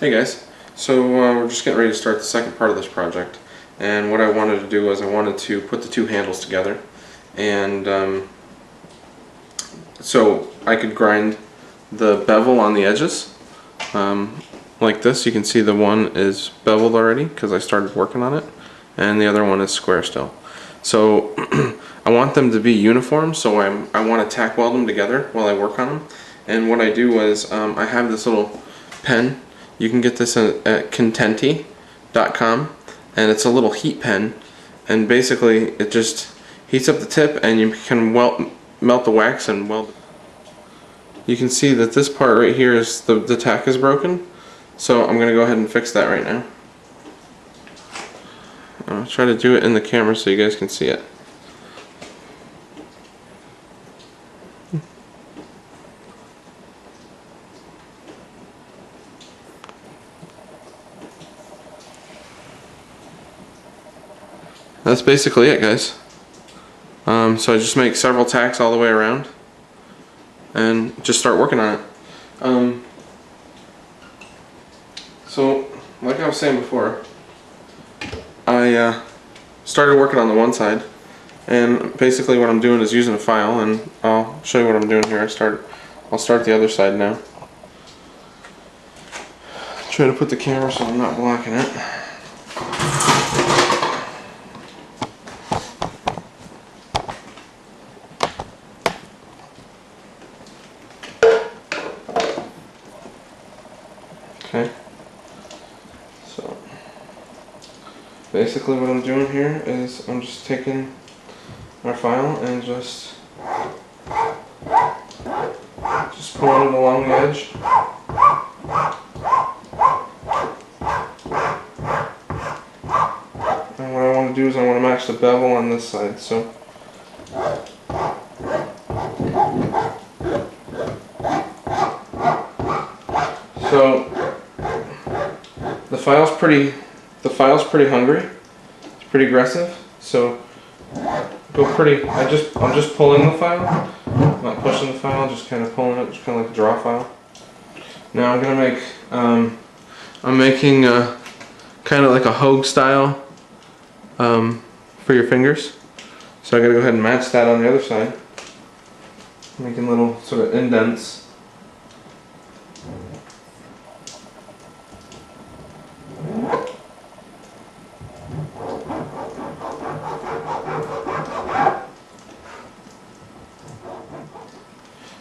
Hey guys, so we're just getting ready to start the second part of this project, and what I wanted to do was I wanted to put the two handles together, and so I could grind the bevel on the edges like this. You can see the one is beveled already because I started working on it, and the other one is square still. So I want them to be uniform, so I want to tack weld them together while I work on them. And what I do is I have this little pen. You can get this at Pt.2, and it's a little heat pen, and basically it just heats up the tip and you can melt the wax and weld it. You can see that this part right here is the tack is broken, so I'm gonna go ahead and fix that right now. I'll try to do it in the camera so you guys can see it. That's basically it, guys. So I just make several tacks all the way around and just start working on it. So like I was saying before, I started working on the one side, and basically what I'm doing is using a file, and I'll show you what I'm doing here. I'll start the other side now. Try to put the camera so I'm not blocking it. Okay, so basically what I'm doing here is I'm just taking my file and just pulling it along the edge. And what I want to do is I want to match the bevel on this side. So the file's pretty hungry. It's pretty aggressive. So I'm just pulling the file, not pushing the file, just kind of pulling it, just kind of like a draw file. Now I'm gonna make I'm making kind of like a Hogue style for your fingers. So I gotta go ahead and match that on the other side, making little sort of indents.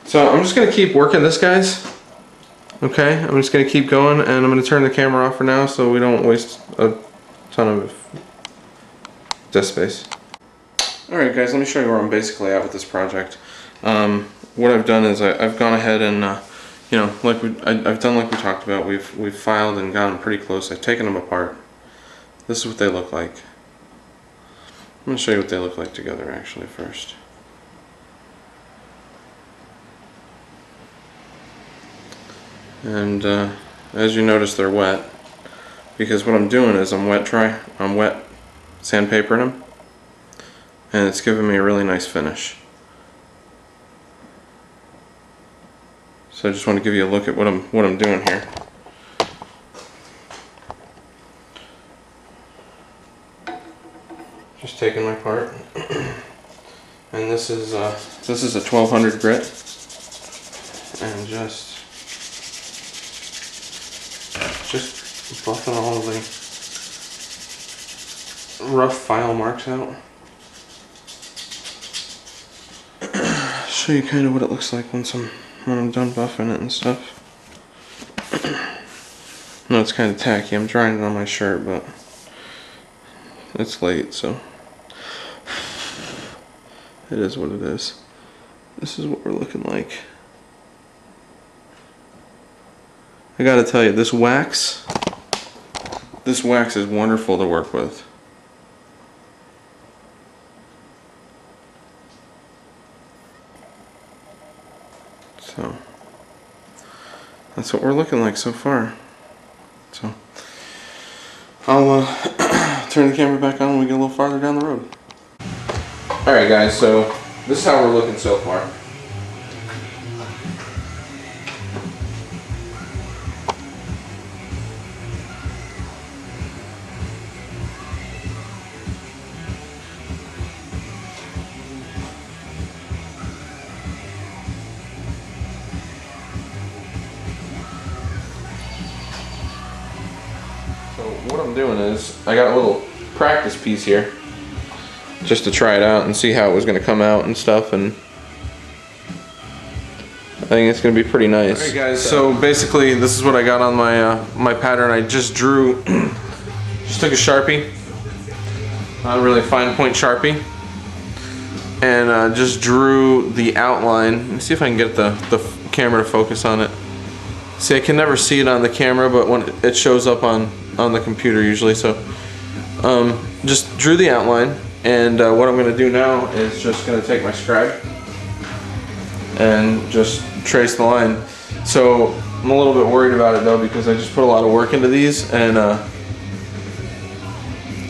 So I'm just going to keep working this, guys. Okay, I'm just going to keep going, and I'm going to turn the camera off for now so we don't waste a ton of disk space. Alright guys, let me show you where I'm basically at with this project. What I've done is I've gone ahead and, you know, I've done like we talked about. We've filed and gotten pretty close. I've taken them apart. This is what they look like. I'm going to show you what they look like together actually first. And as you notice, they're wet because what I'm doing is I'm wet sandpapering them, and it's giving me a really nice finish. So I just want to give you a look at what I'm doing here. Just taking my part, and this is a 1200 grit, and just buffing all of the rough file marks out. Show you kind of what it looks like when I'm done buffing it and stuff. No, it's kind of tacky. I'm drying it on my shirt, but it's late, so it is what it is. This is what we're looking like. I gotta tell you, this wax is wonderful to work with. So that's what we're looking like so far. So I'll turn the camera back on when we get a little farther down the road. Alright guys, so this is how we're looking so far. So what I'm doing is, I got a little practice piece here, just to try it out and see how it was going to come out and stuff, and I think it's going to be pretty nice. Alright guys, so basically this is what I got on my my pattern. I just drew, just took a Sharpie, a really fine point Sharpie, and just drew the outline. Let me see if I can get the camera to focus on it. See, I can never see it on the camera, but when it shows up on the computer usually. So just drew the outline, and what I'm going to do now is just going to take my scribe and just trace the line. So I'm a little bit worried about it though, because I just put a lot of work into these, and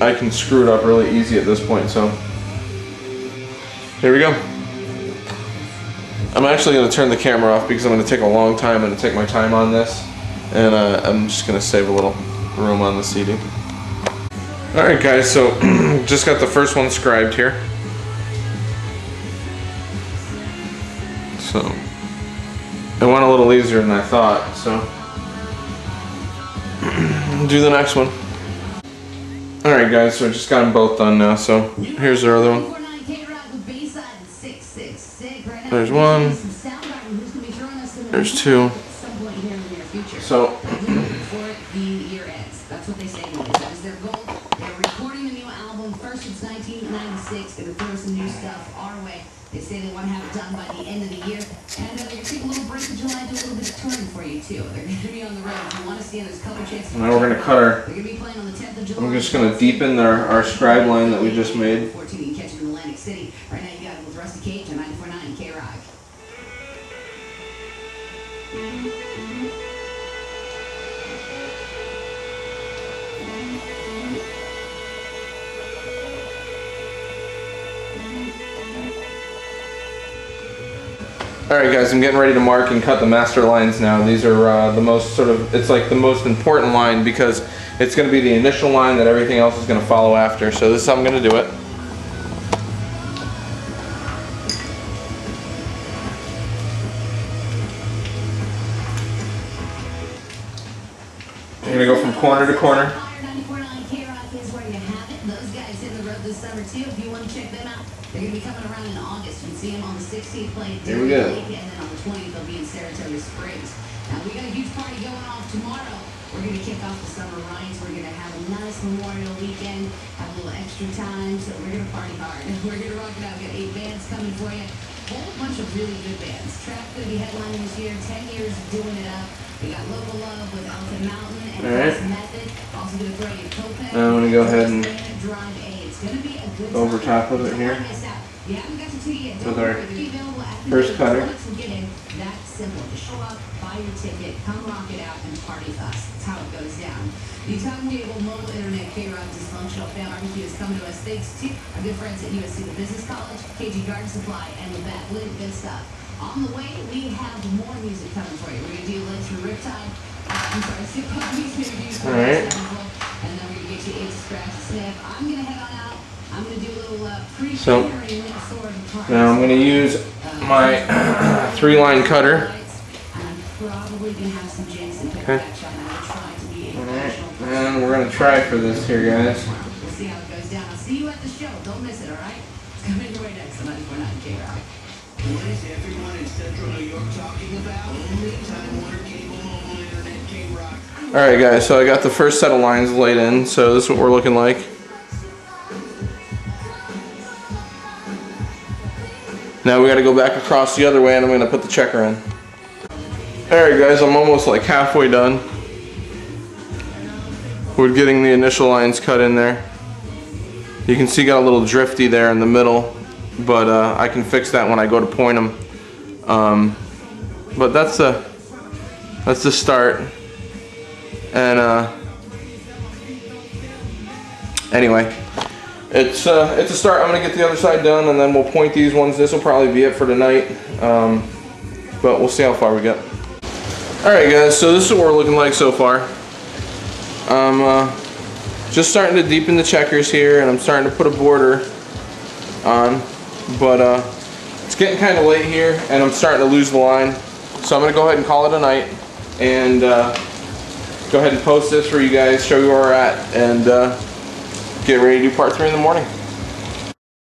I can screw it up really easy at this point. So here we go. I'm actually going to turn the camera off because I'm going to take a long time. I'm going to take my time on this, and I'm just going to save a little room on the CD. Alright guys, so just got the first one scribed here. So it went a little easier than I thought, so do the next one. Alright guys, so I just got them both done now, so here's the other one. There's one. There's two. So that's what they say. That is their goal. They're recording a new album first since 1996. Gonna throw some new stuff our way. They say they want to have it done by the end of the year. And they're gonna take a little break in July, do a little bit of touring for you too. They're gonna be on the road. If you want to see them, there's a couple chances. Now we're gonna cut our. They're gonna be playing on the 10th of July. I'm just gonna deepen our scribe line that we just made. 14, you can catch them in Atlantic City. Right now you got it with Rusty Cage on 94.9 K-Rock. Alright guys, I'm getting ready to mark and cut the master lines now. These are the most sort of, it's like the most important line because it's going to be the initial line that everything else is going to follow after. So this is how I'm going to do it. I'm going to go from corner to corner. They're going to be coming around in August. You can see them on the 16th playing Here we go. Lake, and then on the 20th they'll be in Saratoga Springs. Now we got a huge party going off tomorrow. We're going to kick off the summer rides. We're going to have a nice Memorial weekend, have a little extra time, so we're going to party hard. We're going to rock it out. We've got 8 bands coming for you. A whole bunch of really good bands. Trap going to be headlining this year, 10 years doing it up. We got Local Love with Elton Mountain and Chris Method. Also going to throw you Topaz. I'm going to go ahead and Drive A. It's going to be a good over top of it here. With our first cutter. That's simple. Just show up, buy your ticket, come rock it out, and party with us. That's how it goes down. The Tongue Table Mobile Internet K-Rock Dysfunctional Fan Barbecue has come to us thanks to our good friends at USC the Business College, KG Garden Supply, and the Bat. Really good stuff. On the way, we have more music coming for you. We're going to do Legs for Riptide. I'm sorry, Sick Puppies interviews for Alright. and then we're going to get you Ace Scratch and Sniff. I'm going to head on out. I'm going to do a little So now I'm going to use my 3-line cutter. Okay. Alright, and we're going to try for this here, guys. We'll see how it goes down. I'll see you at the show. Don't miss it, alright? It's coming your way next on 94.9 K-Rock. What is everyone in Central New York talking about? Only Time Warner Cable Mobile Internet K-Rock. Alright guys, so I got the first set of lines laid in, so this is what we're looking like. Now we got to go back across the other way, and I'm going to put the checker in. Alright guys, I'm almost like halfway done. We're getting the initial lines cut in there. You can see got a little drifty there in the middle, but I can fix that when I go to point them. But that's the start. And anyway. It's a start. I'm going to get the other side done, and then we'll point these ones. This will probably be it for tonight, but we'll see how far we get. Alright guys, so this is what we're looking like so far. I'm just starting to deepen the checkers here, and I'm starting to put a border on, but it's getting kind of late here, and I'm starting to lose the line. So I'm going to go ahead and call it a night, and go ahead and post this for you guys, show you where we're at, and get ready to do part 3 in the morning.